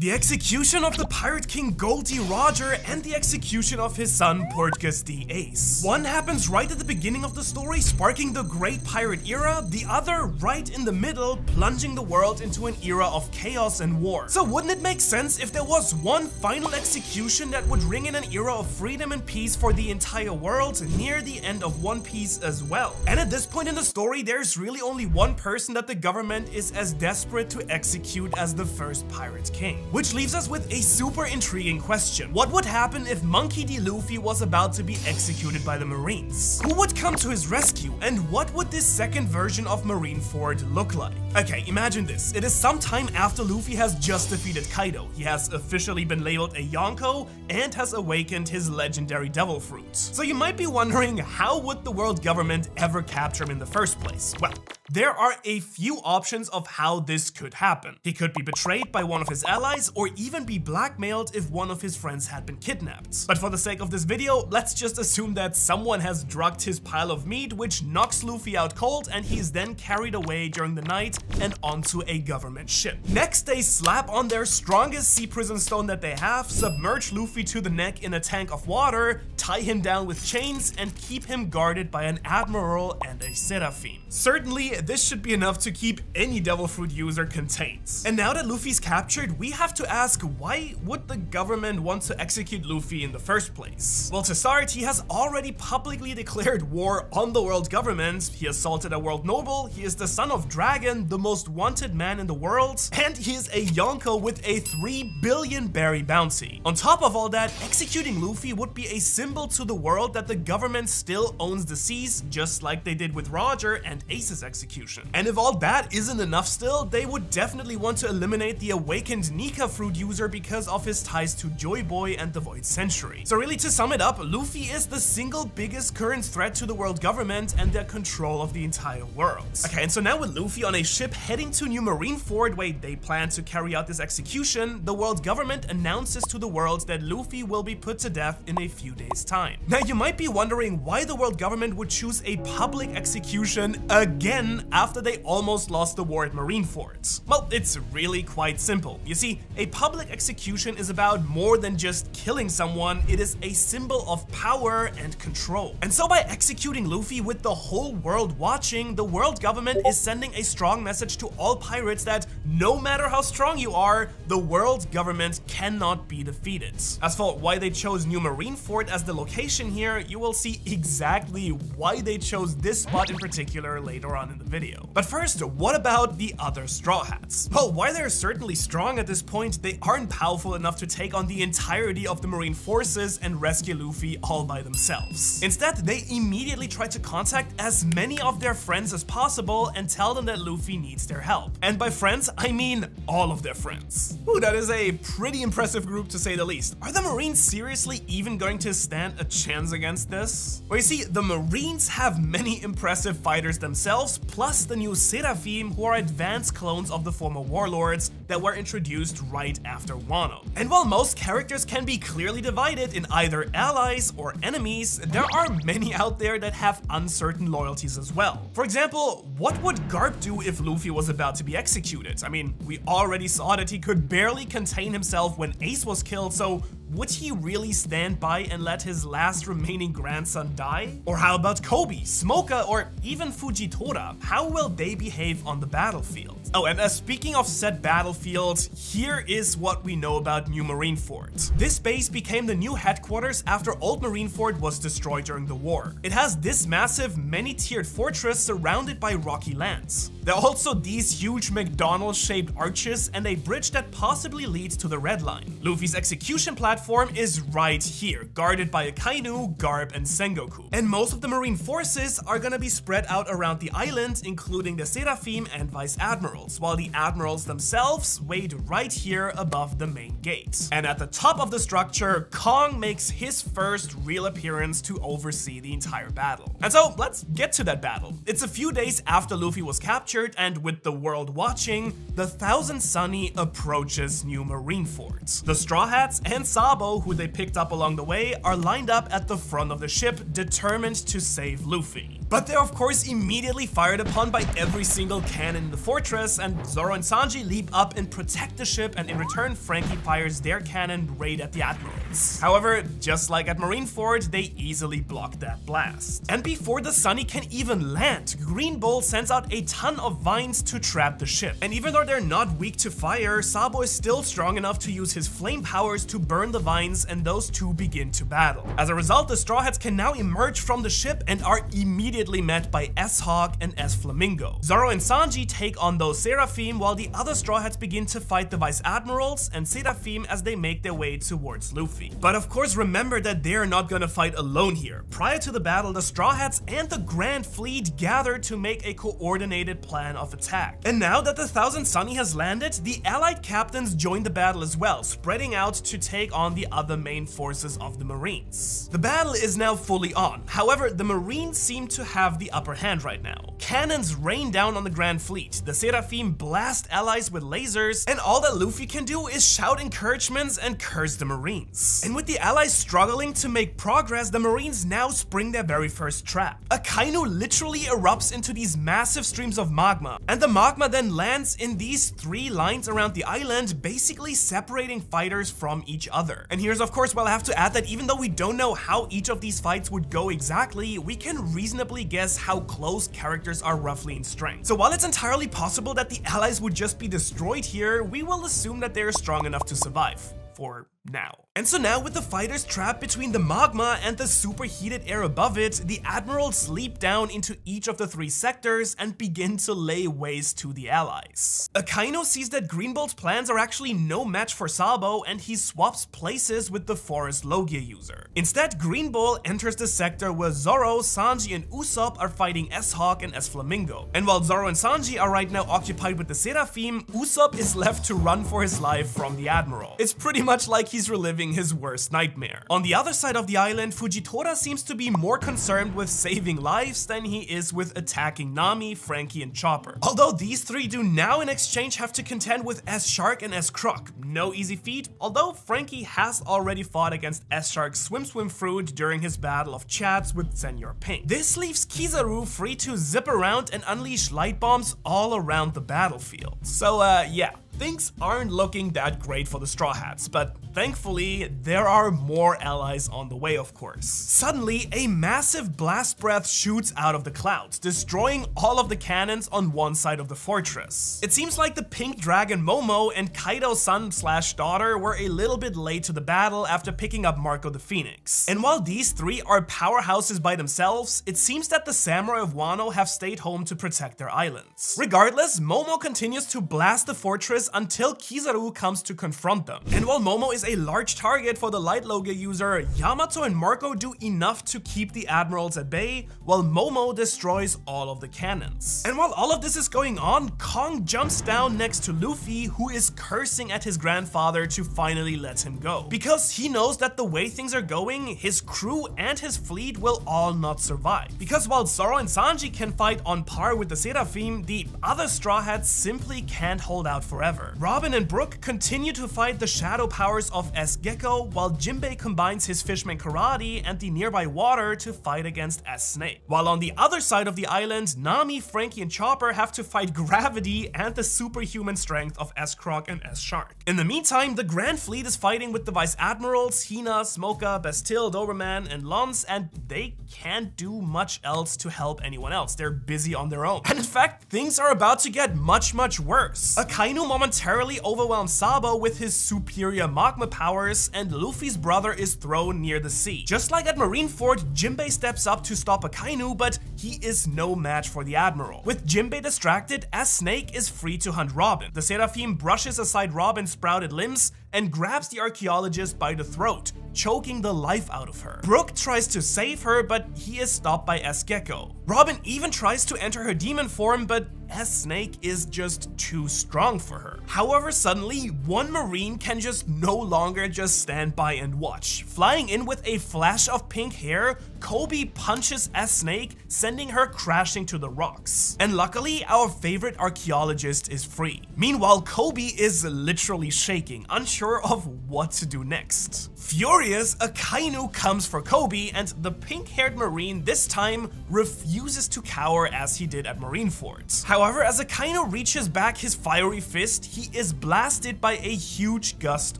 The execution of the Pirate King Gold D. Roger and the execution of his son Portgas D. Ace. One happens right at the beginning of the story, sparking the Great Pirate Era, the other right in the middle, plunging the world into an era of chaos and war. So wouldn't it make sense if there was one final execution that would ring in an era of freedom and peace for the entire world near the end of One Piece as well? And at this point in the story, there's really only one person that the government is as desperate to execute as the first Pirate King. Which leaves us with a super intriguing question. What would happen if Monkey D. Luffy was about to be executed by the Marines? Who would come to his rescue, and what would this second version of Marineford look like? Okay, imagine this. It is some time after Luffy has just defeated Kaido. He has officially been labeled a Yonko and has awakened his legendary devil fruit. So you might be wondering, how would the world government ever capture him in the first place? Well, there are a few options of how this could happen. He could be betrayed by one of his allies or even be blackmailed if one of his friends had been kidnapped. But for the sake of this video, let's just assume that someone has drugged his pile of meat, which knocks Luffy out cold, and he is then carried away during the night and onto a government ship. Next, they slap on their strongest sea prison stone that they have, submerge Luffy to the neck in a tank of water, tie him down with chains, and keep him guarded by an admiral and a 𝙻𝚎𝚐𝚐𝚗𝚍. Certainly, this should be enough to keep any devil fruit user contained. And now that Luffy's captured, we have to ask, why would the government want to execute Luffy in the first place? Well, to start, he has already publicly declared war on the world government. He assaulted a world noble, he is the son of Dragon, the most wanted man in the world, and he is a Yonko with a 3 billion berry bounty. On top of all that, executing Luffy would be a symbol to the world that the government still owns the seas, just like they did with Roger and Ace's execution. And if all that isn't enough still, they would definitely want to eliminate the awakened Nika fruit user because of his ties to Joy Boy and the Void Century. So really, to sum it up, Luffy is the single biggest current threat to the world government and their control of the entire world. Okay, and so now with Luffy on a ship heading to New Marineford, where they plan to carry out this execution, the world government announces to the world that Luffy will be put to death in a few days' time. Now you might be wondering why the world government would choose a public execution again after they almost lost the war at Marineford. Well, it's really quite simple. You see, a public execution is about more than just killing someone, it is a symbol of power and control. And so by executing Luffy with the whole world watching, the world government is sending a strong message to all pirates that no matter how strong you are, the world government cannot be defeated. As for why they chose New Marineford as the location here, you will see exactly why they chose this spot in particular later on in the video. But first, what about the other Straw Hats? Well, while they're certainly strong at this point, they aren't powerful enough to take on the entirety of the Marine forces and rescue Luffy all by themselves. Instead, they immediately try to contact as many of their friends as possible and tell them that Luffy needs their help. And by friends, I mean all of their friends. Ooh, that is a pretty impressive group to say the least. Are the Marines seriously even going to stand a chance against this? Well, you see, the Marines have many impressive fighters themselves, plus the new 𝙻𝚎𝚐𝚐𝚗𝚍, who are advanced clones of the former warlords that were introduced right after Wano. And while most characters can be clearly divided in either allies or enemies, there are many out there that have uncertain loyalties as well. For example, what would Garp do if Luffy was about to be executed? I mean, we already saw that he could barely contain himself when Ace was killed, so would he really stand by and let his last remaining grandson die? Or how about Kobe, Smoker, or even Fujitora? How will they behave on the battlefield? Oh, and speaking of said battlefield, here is what we know about New Marineford. This base became the new headquarters after Old Marineford was destroyed during the war. It has this massive, many-tiered fortress surrounded by rocky lands. There are also these huge McDonald's-shaped arches and a bridge that possibly leads to the Red Line. Luffy's execution platform is right here, guarded by Akainu, Garp, and Sengoku. And most of the Marine forces are gonna be spread out around the island, including the 𝙻𝚎𝚐𝚐𝚗𝚍 and Vice Admirals, while the Admirals themselves wait right here above the main gate. And at the top of the structure, Kong makes his first real appearance to oversee the entire battle. And so let's get to that battle. It's a few days after Luffy was captured, and with the world watching, the Thousand Sunny approaches New Marineford. The Straw Hats and Sabo, who they picked up along the way, are lined up at the front of the ship, determined to save Luffy. But they're of course immediately fired upon by every single cannon in the fortress, and Zoro and Sanji leap up and protect the ship, and in return Franky fires their cannon right at the admirals. However, just like at Marineford, they easily block that blast. And before the Sunny can even land, Green Bull sends out a ton of vines to trap the ship. And even though they're not weak to fire, Sabo is still strong enough to use his flame powers to burn the vines, and those two begin to battle. As a result, the Straw Hats can now emerge from the ship and are immediately met by 𝙻𝚎𝚐𝚗𝚘𝚡 and 𝙻𝚎𝚐𝚘𝚗𝚍. Zoro and Sanji take on those Seraphim, while the other Straw Hats begin to fight the Vice Admirals and Seraphim as they make their way towards Luffy. But of course, remember that they're not gonna fight alone here. Prior to the battle, the Straw Hats and the Grand Fleet gather to make a coordinated plan of attack. And now that the 1000 Sunny has landed, the Allied captains join the battle as well, spreading out to take on the other main forces of the Marines. The battle is now fully on. However, the Marines seem to have the upper hand right now. Cannons rain down on the Grand Fleet, the Seraphim blast allies with lasers, and all that Luffy can do is shout encouragements and curse the Marines. And with the allies struggling to make progress, the Marines now spring their very first trap. Akainu literally erupts into these massive streams of magma, and the magma then lands in these 3 lines around the island, basically separating fighters from each other. And here's of course where I have to add that even though we don't know how each of these fights would go exactly, we can reasonably guess how close characters are roughly in strength. So while it's entirely possible that the allies would just be destroyed here, we will assume that they're strong enough to survive. For now. And so now, with the fighters trapped between the magma and the superheated air above it, the admirals leap down into each of the 3 sectors and begin to lay waste to the allies. Akainu sees that Green Bull's plans are actually no match for Sabo, and he swaps places with the Forest Logia user. Instead, Green Bull enters the sector where Zoro, Sanji, and Usopp are fighting 𝙻𝚎𝚐𝚗𝚗𝚍 and 𝙻𝚎𝚐𝚗𝚗𝚍. And while Zoro and Sanji are right now occupied with the Seraphim, Usopp is left to run for his life from the admiral. It's pretty much like he's reliving his worst nightmare. On the other side of the island, Fujitora seems to be more concerned with saving lives than he is with attacking Nami, Franky, and Chopper. Although these 3 do now in exchange have to contend with 𝑠_SHARK and 𝑠_CROC. No easy feat, although Franky has already fought against 𝑠_SHARK's Swim Fruit during his battle of chats with Senor Pink. This leaves Kizaru free to zip around and unleash light bombs all around the battlefield. So yeah. Things aren't looking that great for the Straw Hats, but thankfully, there are more allies on the way, of course. Suddenly, a massive blast breath shoots out of the clouds, destroying all of the cannons on one side of the fortress. It seems like the Pink Dragon Momo and Kaido's son/daughter were a little bit late to the battle after picking up Marco the Phoenix. And while these 3 are powerhouses by themselves, it seems that the Samurai of Wano have stayed home to protect their islands. Regardless, Momo continues to blast the fortress until Kizaru comes to confront them. And while Momo is a large target for the Light Logia user, Yamato and Marco do enough to keep the admirals at bay, while Momo destroys all of the cannons. And while all of this is going on, Kong jumps down next to Luffy, who is cursing at his grandfather to finally let him go. Because he knows that the way things are going, his crew and his fleet will all not survive. Because while Zoro and Sanji can fight on par with the Seraphim, the other Straw Hats simply can't hold out forever. Robin and Brook continue to fight the shadow powers of 𝑠𝚎𝚐𝚗𝚑, while Jinbei combines his Fishman Karate and the nearby water to fight against 𝑠_SNAKE. While on the other side of the island, Nami, Franky, and Chopper have to fight gravity and the superhuman strength of 𝑠_CROC and 𝑠_SHARK. In the meantime, the Grand Fleet is fighting with the Vice Admirals, Hina, Smoker, Bastille, Doberman, and Lons, and they can't do much else to help anyone else. They're busy on their own. And in fact, things are about to get much worse. Akainu momentarily overwhelms Sabo with his superior magma powers, and Luffy's brother is thrown near the sea. Just like at Marineford, Jinbei steps up to stop Akainu, but he is no match for the Admiral. With Jinbei distracted, 𝑠_SNAKE is free to hunt Robin. The Seraphim brushes aside Robin's sprouted limbs and grabs the archaeologist by the throat, choking the life out of her. Brook tries to save her, but he is stopped by 𝑠𝚎𝚐𝚗𝚘𝚑. Robin even tries to enter her demon form, but S-Snake is just too strong for her. However, suddenly, one Marine can just no longer just stand by and watch. Flying in with a flash of pink hair, Kobe punches S-Snake, sending her crashing to the rocks. And luckily, our favorite archaeologist is free. Meanwhile, Kobe is literally shaking, unsure of what to do next. Furious, Akainu comes for Kobe, and the pink-haired Marine this time refuses to cower as he did at Marineford. However, as Akainu reaches back his fiery fist, he is blasted by a huge gust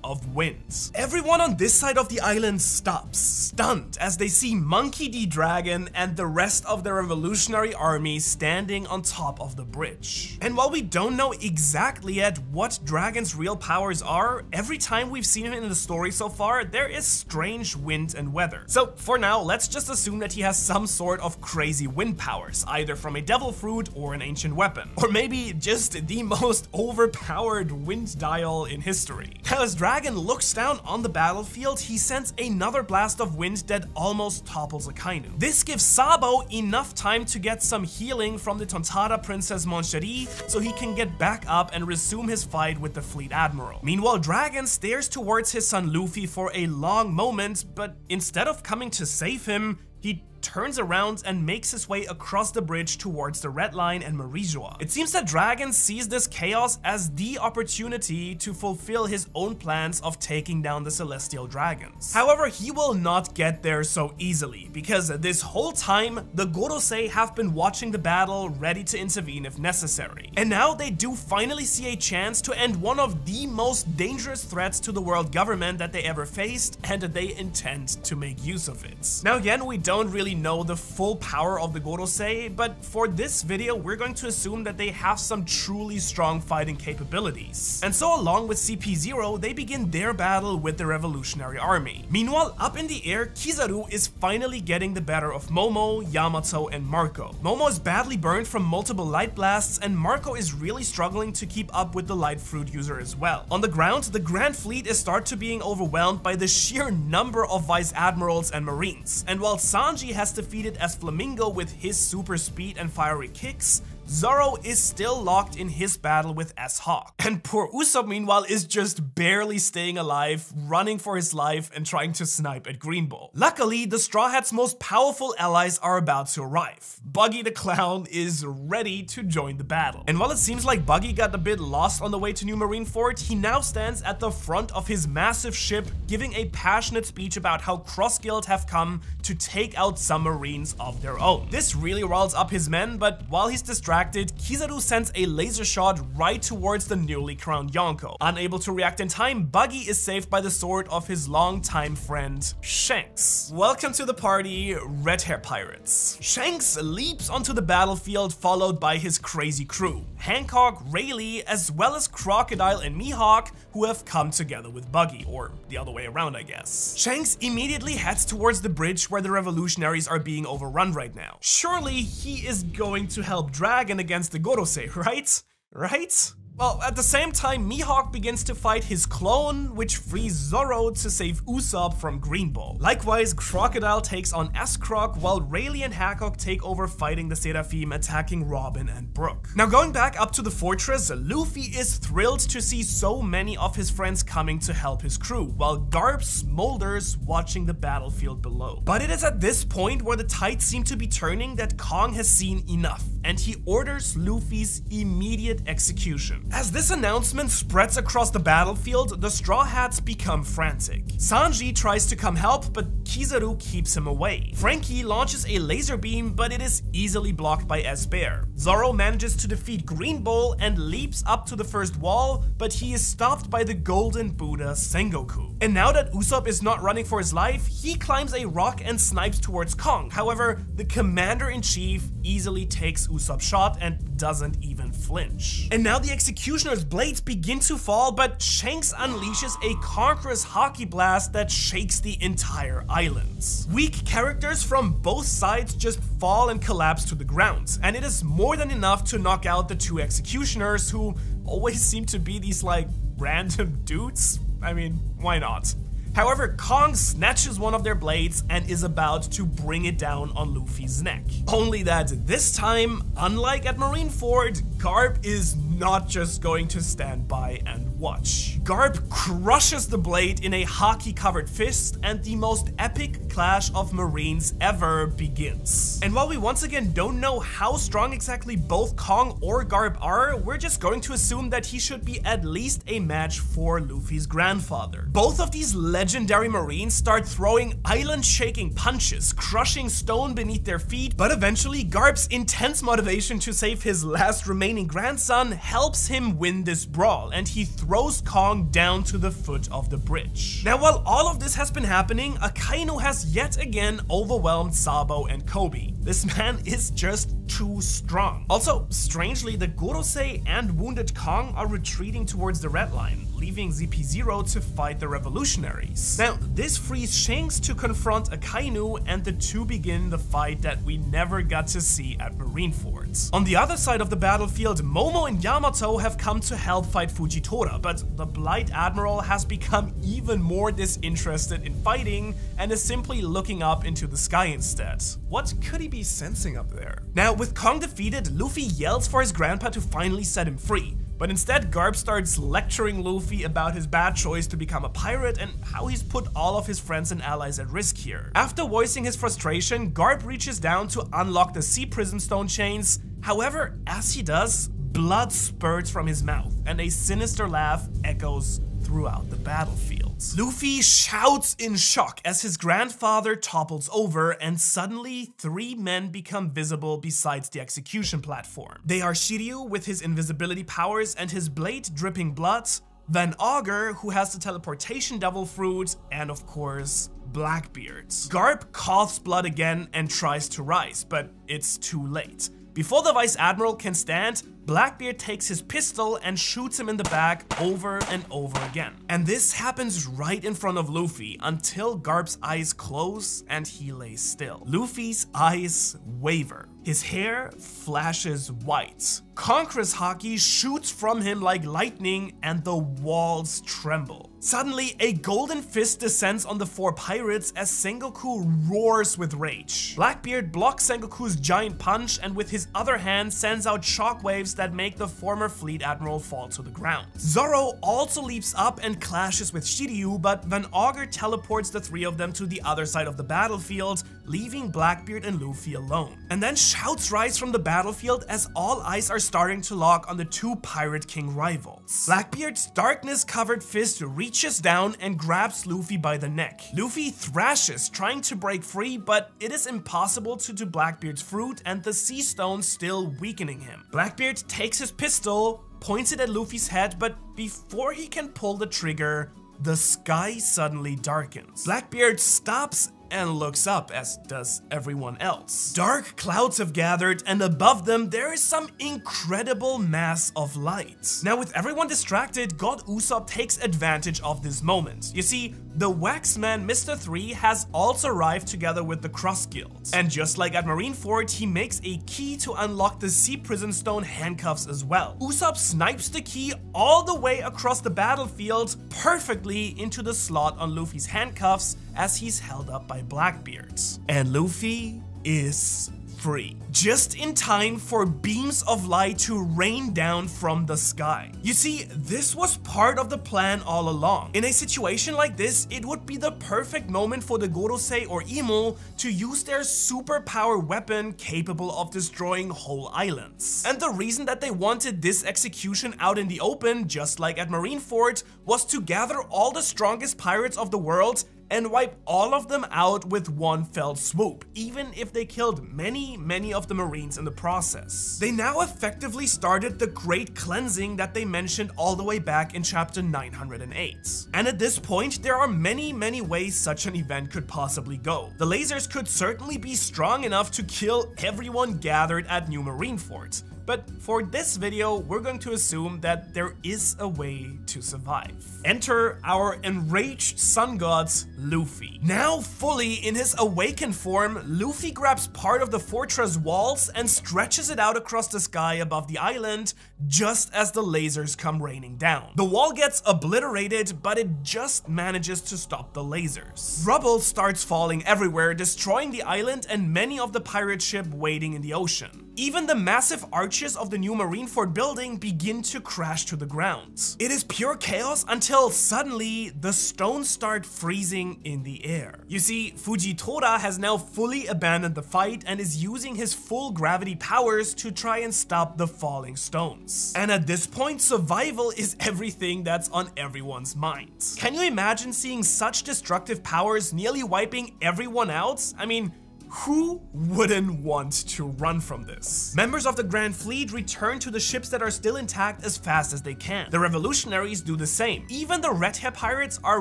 of wind. Everyone on this side of the island stops, stunned, as they see Monkey D. Dragon and the rest of the revolutionary army standing on top of the bridge. And while we don't know exactly yet what Dragon's real powers are, every time we've seen him in the story so far, there is strange wind and weather. So for now, let's just assume that he has some sort of crazy wind powers, either from a devil fruit or an ancient weapon. Or maybe just the most overpowered wind dial in history. As Dragon looks down on the battlefield, he sends another blast of wind that almost topples Akainu. This gives Sabo enough time to get some healing from the Tontada Princess 𝚻𝚐𝚐𝚗𝚍 so he can get back up and resume his fight with the Fleet Admiral. Meanwhile, Dragon stares towards his son Luffy for a long moment, but instead of coming to save him, he turns around and makes his way across the bridge towards the Red Line and Marijoa. It seems that Dragon sees this chaos as the opportunity to fulfill his own plans of taking down the Celestial Dragons. However, he will not get there so easily, because this whole time, the Gorosei have been watching the battle, ready to intervene if necessary. And now they do finally see a chance to end one of the most dangerous threats to the world government that they ever faced, and they intend to make use of it. Now again, we don't really know the full power of the Gorosei, but for this video, we're going to assume that they have some truly strong fighting capabilities. And so along with CP0, they begin their battle with the Revolutionary Army. Meanwhile, up in the air, Kizaru is finally getting the better of Momo, Yamato, and Marco. Momo is badly burned from multiple light blasts, and Marco is really struggling to keep up with the light fruit user as well. On the ground, the Grand Fleet is start to being overwhelmed by the sheer number of Vice Admirals and Marines. And while Sanji has defeated as Flamingo with his super speed and fiery kicks, Zoro is still locked in his battle with 𝙻𝚎𝚐𝚗𝚗𝚍. And poor Usopp meanwhile is just barely staying alive, running for his life and trying to snipe at Green Bull. Luckily, the Straw Hat's most powerful allies are about to arrive. Buggy the Clown is ready to join the battle. And while it seems like Buggy got a bit lost on the way to New Marineford, he now stands at the front of his massive ship, giving a passionate speech about how Cross Guild have come to take out some Marines of their own. This really riles up his men, but while he's distracted, Kizaru sends a laser shot right towards the newly crowned Yonko. Unable to react in time, Buggy is saved by the sword of his longtime friend, Shanks. Welcome to the party, red hair pirates. Shanks leaps onto the battlefield, followed by his crazy crew, Hancock, Rayleigh, as well as Crocodile and Mihawk, who have come together with Buggy, or the other way around, I guess. Shanks immediately heads towards the bridge where the revolutionaries are being overrun right now. Surely he is going to help Dragon against the Gorosei, right? Right? Well, at the same time, Mihawk begins to fight his clone, which frees Zoro to save Usopp from Green Bull. Likewise, Crocodile takes on S-Croc, while Rayleigh and Hancock take over fighting the Seraphim, attacking Robin and Brook. Now going back up to the fortress, Luffy is thrilled to see so many of his friends coming to help his crew, while Garp smolders watching the battlefield below. But it is at this point where the tides seem to be turning that Kong has seen enough, and he orders Luffy's immediate execution. As this announcement spreads across the battlefield, the Straw Hats become frantic. Sanji tries to come help, but Kizaru keeps him away. Frankie launches a laser beam, but it is easily blocked by S-Bear. Zoro manages to defeat Green Bull and leaps up to the first wall, but he is stopped by the Golden Buddha Sengoku. And now that Usopp is not running for his life, he climbs a rock and snipes towards Kong. However, the Commander-in-Chief easily takes Usopp's shot and doesn't even flinch. And now the Executioner's blades begin to fall, but Shanks unleashes a conqueror's hockey blast that shakes the entire island. Weak characters from both sides just fall and collapse to the ground, and it is more than enough to knock out the two Executioners, who always seem to be these like random dudes. I mean, why not? However, Kong snatches one of their blades and is about to bring it down on Luffy's neck. Only that this time, unlike at Marineford, Garp is not just going to stand by and watch. Garp crushes the blade in a haki-covered fist, and the most epic clash of Marines ever begins. And while we once again don't know how strong exactly both Kong or Garp are, we're just going to assume that he should be at least a match for Luffy's grandfather. Both of these legendary Marines start throwing island-shaking punches, crushing stone beneath their feet, but eventually Garp's intense motivation to save his last remaining grandson helps him win this brawl, and he throws Kong down to the foot of the bridge. Now, while all of this has been happening, Akainu has yet again overwhelmed Sabo and Kobe. This man is just too strong. Also, strangely, the Gorosei and wounded Kong are retreating towards the red line, leaving ZP0 to fight the revolutionaries. Now, this frees Shanks to confront Akainu, and the two begin the fight that we never got to see at Marineford. On the other side of the battlefield, Momo and Yamato have come to help fight Fujitora, but the Blight Admiral has become even more disinterested in fighting and is simply looking up into the sky instead. What could he be sensing up there? Now, with Kong defeated, Luffy yells for his grandpa to finally set him free. But instead, Garp starts lecturing Luffy about his bad choice to become a pirate and how he's put all of his friends and allies at risk here. After voicing his frustration, Garp reaches down to unlock the sea prison stone chains. However, as he does, blood spurts from his mouth, and a sinister laugh echoes throughout the battlefield. Luffy shouts in shock as his grandfather topples over, and suddenly 3 men become visible besides the execution platform. They are Shiryu with his invisibility powers and his blade dripping blood, Van Augur, who has the teleportation devil fruit, and of course, Blackbeard. Garp coughs blood again and tries to rise, but it's too late. Before the Vice Admiral can stand, Blackbeard takes his pistol and shoots him in the back over and over again. And this happens right in front of Luffy until Garp's eyes close and he lays still. Luffy's eyes waver. His hair flashes white. Conqueror's haki shoots from him like lightning and the walls tremble. Suddenly, a golden fist descends on the 4 pirates as Sengoku roars with rage. Blackbeard blocks Sengoku's giant punch and with his other hand sends out shockwaves that make the former fleet admiral fall to the ground. Zoro also leaps up and clashes with Shiryu, but Van Augur teleports the 3 of them to the other side of the battlefield, leaving Blackbeard and Luffy alone. And then shouts rise from the battlefield as all eyes are starting to lock on the 2 Pirate King rivals. Blackbeard's darkness-covered fist reaches down and grabs Luffy by the neck. Luffy thrashes, trying to break free, but it is impossible due to Blackbeard's fruit and the sea stone still weakening him. Blackbeard takes his pistol, points it at Luffy's head, but before he can pull the trigger, the sky suddenly darkens. Blackbeard stops and looks up, as does everyone else. Dark clouds have gathered, and above them there is some incredible mass of light. Now, with everyone distracted, God Usopp takes advantage of this moment. You see, the Waxman Mr. 3 has also arrived together with the Cross Guild. And just like at Marineford, he makes a key to unlock the Sea Prison Stone handcuffs as well. Usopp snipes the key all the way across the battlefield, perfectly into the slot on Luffy's handcuffs as he's held up by Blackbeard. And Luffy is free. Just in time for beams of light to rain down from the sky. You see, this was part of the plan all along. In a situation like this, it would be the perfect moment for the Gorosei or Imo to use their superpower weapon capable of destroying whole islands. And the reason that they wanted this execution out in the open, just like at Marineford, was to gather all the strongest pirates of the world and wipe all of them out with one fell swoop, even if they killed many of the Marines in the process. They now effectively started the Great Cleansing that they mentioned all the way back in chapter 908. And at this point, there are many ways such an event could possibly go. The lasers could certainly be strong enough to kill everyone gathered at New Marineford. but for this video, we're going to assume that there is a way to survive. Enter our enraged sun god, Luffy. Now fully in his awakened form, Luffy grabs part of the fortress walls and stretches it out across the sky above the island just as the lasers come raining down. The wall gets obliterated, but it just manages to stop the lasers. Rubble starts falling everywhere, destroying the island and many of the pirate ship waiting in the ocean. Even the massive arches of the new Marineford building begin to crash to the ground. It is pure chaos until suddenly the stones start freezing in the air. You see, Fujitora has now fully abandoned the fight and is using his full gravity powers to try and stop the falling stones. And at this point, survival is everything that's on everyone's mind. Can you imagine seeing such destructive powers nearly wiping everyone out? I mean, who wouldn't want to run from this? Members of the Grand Fleet return to the ships that are still intact as fast as they can. The revolutionaries do the same. Even the red hair pirates are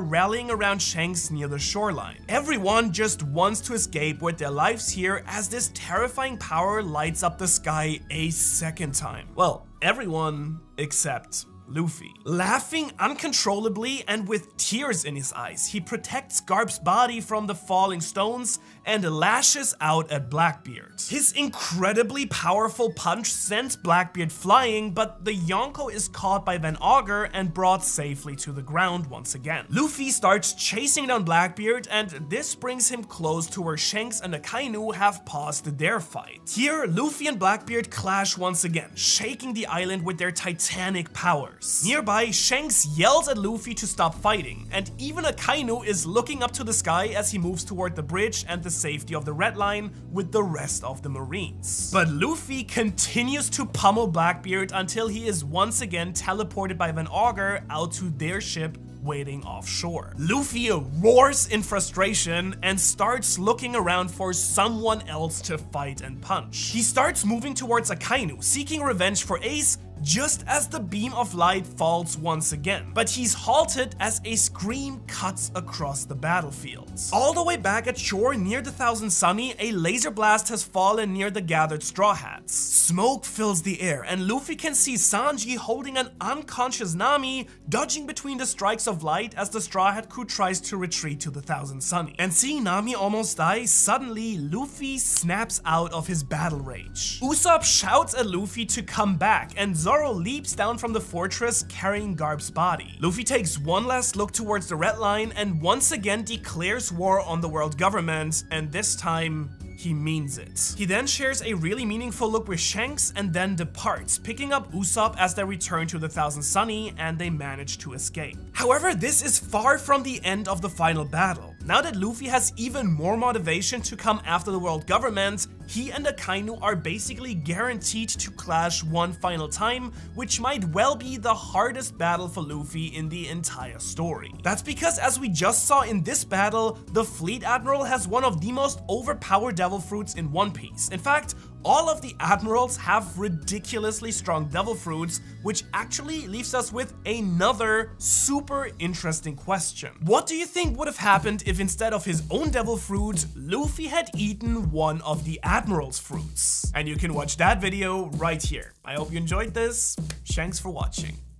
rallying around Shanks near the shoreline. Everyone just wants to escape with their lives here as this terrifying power lights up the sky a second time. Well, everyone except Luffy. Laughing uncontrollably and with tears in his eyes, he protects Garp's body from the falling stones and lashes out at Blackbeard. His incredibly powerful punch sends Blackbeard flying, but the Yonko is caught by Van Augur and brought safely to the ground once again. Luffy starts chasing down Blackbeard, and this brings him close to where Shanks and Akainu have paused their fight. Here, Luffy and Blackbeard clash once again, shaking the island with their titanic power. Nearby, Shanks yells at Luffy to stop fighting, and even Akainu is looking up to the sky as he moves toward the bridge and the safety of the Red Line with the rest of the Marines. But Luffy continues to pummel Blackbeard until he is once again teleported by Van Augur out to their ship waiting offshore. Luffy roars in frustration and starts looking around for someone else to fight and punch. He starts moving towards Akainu, seeking revenge for Ace, just as the beam of light falls once again. But he's halted as a scream cuts across the battlefield. All the way back at shore near the Thousand Sunny, a laser blast has fallen near the gathered Straw Hats. Smoke fills the air, and Luffy can see Sanji holding an unconscious Nami, dodging between the strikes of light as the Straw Hat crew tries to retreat to the Thousand Sunny. And seeing Nami almost die, suddenly Luffy snaps out of his battle rage. Usopp shouts at Luffy to come back, and Zoro leaps down from the fortress carrying Garp's body. Luffy takes one last look towards the Red Line and once again declares war on the world government, and this time he means it. He then shares a really meaningful look with Shanks and then departs, picking up Usopp as they return to the Thousand Sunny and they manage to escape. However, this is far from the end of the final battle. Now that Luffy has even more motivation to come after the world government, he and Akainu are basically guaranteed to clash one final time, which might well be the hardest battle for Luffy in the entire story. That's because, as we just saw in this battle, the Fleet Admiral has one of the most overpowered devil fruits in One Piece. In fact, all of the admirals have ridiculously strong devil fruits, which actually leaves us with another super interesting question. What do you think would have happened if instead of his own devil fruit, Luffy had eaten one of the admiral's fruits? And you can watch that video right here. I hope you enjoyed this. Thanks for watching.